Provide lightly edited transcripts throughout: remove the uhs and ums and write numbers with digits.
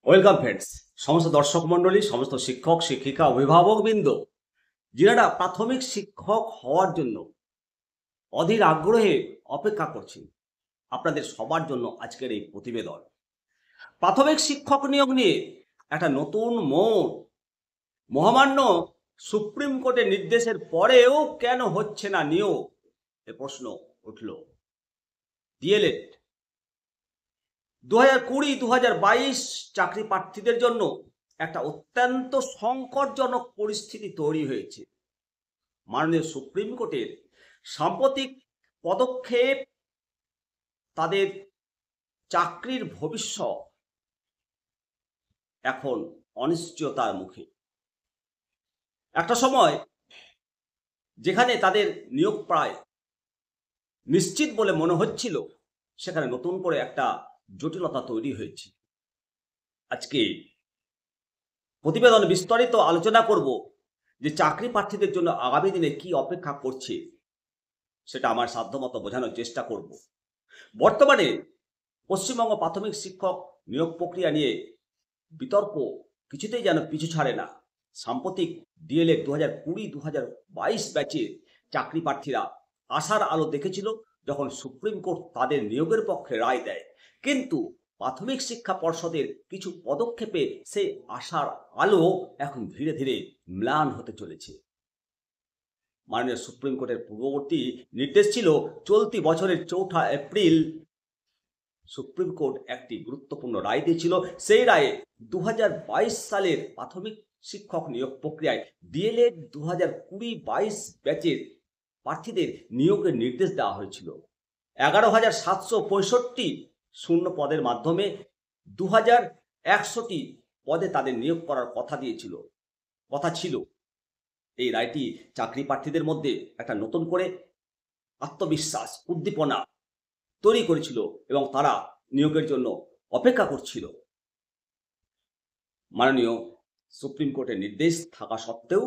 Welcome friends. সমস্ত দর্শক মণ্ডলী, সমস্ত শিক্ষক শিক্ষিকা অভিভাবকবৃন্দ যারা প্রাথমিক শিক্ষক হওয়ার জন্য অধীর আগ্রহে অপেক্ষা করছেন, আপনাদের সবার জন্য আজকের এই প্রতিবেদন। প্রাথমিক শিক্ষক নিয়োগ নিয়ে একটা নতুন মোড়। মহামান্য সুপ্রিম কোর্টের নির্দেশের পরেও কেন হচ্ছে না নিয়োগ, এ প্রশ্ন উঠল। ডিএলএড 2020-2022 চাকরি প্রার্থীদের জন্য একটা অত্যন্ত সংকটজনক পরিস্থিতি তৈরি হয়েছে। মাননীয় সুপ্রিম কোর্টের সাম্প্রতিক পদক্ষেপ তাদের চাকরির ভবিষ্যৎ এখন অনিশ্চয়তার মুখে। একটা সময় যেখানে তাদের নিয়োগ প্রায় নিশ্চিত বলে মনে হচ্ছিল, সেখানে নতুন করে একটা জটিলতা তৈরি হয়েছে। আজকে প্রতিবেদনে বিস্তারিত আলোচনা করব যে চাকরি প্রার্থীদের জন্য আগামী দিনে কি অপেক্ষা করছে, সেটা আমার সাধ্যমতো বোঝানোর চেষ্টা করব। বর্তমানে পশ্চিমবঙ্গ প্রাথমিক শিক্ষক নিয়োগ প্রক্রিয়া নিয়ে বিতর্ক কিছুতেই যেন পিছু ছাড়ে না। সাম্প্রতিক ডিএলএড 2020-2022 ব্যাচের চাকরি প্রার্থীরা আশার আলো দেখেছিল যখন সুপ্রিম কোর্ট তাদের নিয়োগের পক্ষে রায় দেয়, কিন্তু প্রাথমিক শিক্ষা পর্ষদের কিছু পদক্ষেপে সেই আশার আলো এখন ধীরে ধীরে ম্লান হতে চলেছে। মাননীয় সুপ্রিম কোর্টের পূর্ববর্তী নির্দেশ ছিল চলতি বছরের 4 এপ্রিল সুপ্রিম কোর্ট একটি গুরুত্বপূর্ণ রায় দিয়েছিল। সেই রায়ে 2022 সালের প্রাথমিক শিক্ষক নিয়োগ প্রক্রিয়ায় ডিএলএড 2020-22 ব্যাচের প্রার্থীদের নিয়োগের নির্দেশ দেওয়া হয়েছিল। 11,765 শূন্য পদের মাধ্যমে 2,100টি পদে তাদের নিয়োগ করার কথা ছিল। এই রায়টি চাকরি প্রার্থীদের মধ্যে একটা নতুন করে আত্মবিশ্বাস, উদ্দীপনা তৈরি করেছিল এবং তারা নিয়োগের জন্য অপেক্ষা করছিল। মাননীয় সুপ্রিম কোর্টের নির্দেশ থাকা সত্ত্বেও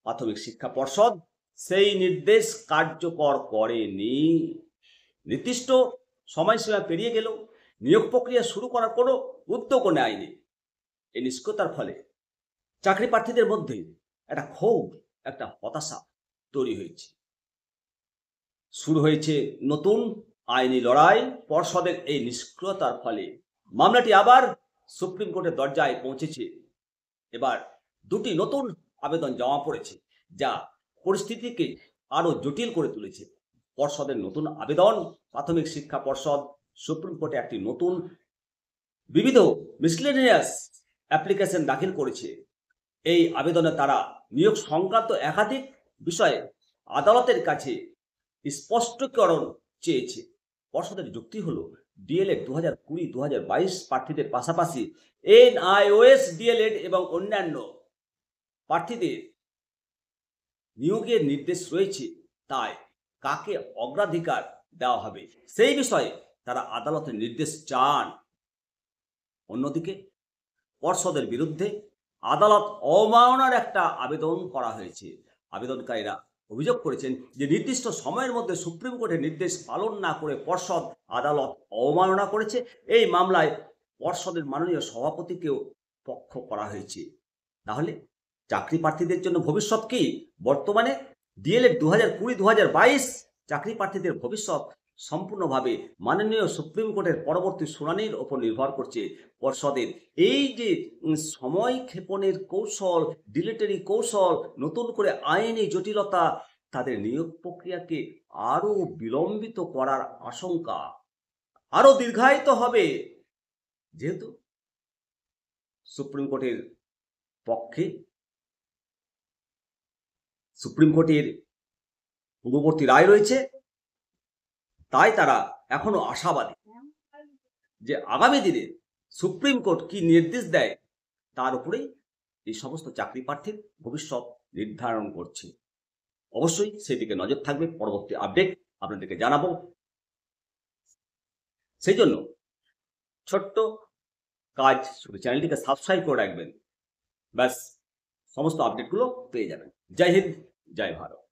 প্রাথমিক শিক্ষা পর্ষদ সেই নির্দেশ কার্যকর করেনি। নির্দিষ্ট সময়সীমা পেরিয়ে গেলেও নিয়োগ প্রক্রিয়া শুরু করার কোনো উদ্যোগও নেয়নি। এই নিষ্ক্রিয়তার ফলে চাকরি প্রার্থীদের মধ্যে একটা ক্ষোভ, একটা হতাশা তৈরি হয়েছে। শুরু হয়েছে নতুন আইনি লড়াই। পর্ষদের এই নিষ্ক্রিয়তার ফলে মামলাটি আবার সুপ্রিম কোর্টের দরজায় পৌঁছেছে। এবার দুটি নতুন আবেদন জমা পড়েছে, যা পরিস্থিতিকে আরো জটিল করে তুলেছে। পর্ষদের নতুন আবেদন, প্রাথমিক শিক্ষা পর্ষদ সুপ্রিম কোর্টে একটি নতুন বিবিধ মিসলেনিয়াস অ্যাপ্লিকেশন দাখিল করেছে। এই আবেদনে তারা নিয়োগ সংক্রান্ত একাধিক বিষয়ে আদালতের কাছে স্পষ্টীকরণ চেয়েছে। পর্ষদের যুক্তি হলো ডিএলএড 2020-2022 প্রার্থীদের পাশাপাশি এনআইওএস ডিএলএড এবং অন্যান্য প্রার্থীদের নিয়োগের নির্দেশ রয়েছে, তাই কাকে অগ্রাধিকার দেওয়া হবে সেই বিষয়ে তারা আদালতের নির্দেশ চান। অন্যদিকে পর্ষদের বিরুদ্ধে আদালত অবমাননার একটা আবেদন করা হয়েছে। আবেদনকারীরা অভিযোগ করেছেন যে নির্দিষ্ট সময়ের মধ্যে সুপ্রিম কোর্টের নির্দেশ পালন না করে পর্ষদ আদালত অবমাননা করেছে। এই মামলায় পর্ষদের মাননীয় সভাপতিকেও পক্ষ করা হয়েছে। তাহলে চাকরি প্রার্থীদের জন্য ভবিষ্যৎ কি? বর্তমানে ডিএলএড 2020-2022 চাকরি প্রার্থীদের ভবিষ্যৎ সম্পূর্ণভাবে মাননীয় সুপ্রিম কোর্টের পরবর্তী শুনানির ওপর নির্ভর করছে। পর্ষদের এই যে সময় ক্ষেপণের কৌশল, ডিলেটারি কৌশল, নতুন করে আইনি জটিলতা তাদের নিয়োগ প্রক্রিয়াকে আরো বিলম্বিত করার আশঙ্কা, আরো দীর্ঘায়িত হবে। যেহেতু সুপ্রিম কোর্টের পক্ষে সুপ্রিম কোর্টের পূর্ববর্তী রায় রয়েছে, তাই তারা এখনো আশাবাদী যে আগামী দিনে সুপ্রিম কোর্ট কি নির্দেশ দেয় তার উপরেই এই সমস্ত চাকরি প্রার্থীর ভবিষ্যৎ নির্ধারণ করছে। অবশ্যই সেদিকে নজর থাকবে। পরবর্তী আপডেট আপনাদেরকে জানাবো। সেই জন্য ছোট্ট কাজ, শুধু চ্যানেলটিকে সাবস্ক্রাইব করে রাখবেন, ব্যাস সমস্ত আপডেটগুলো পেয়ে যাবেন। জয় হিন্দ, জয় ভারত।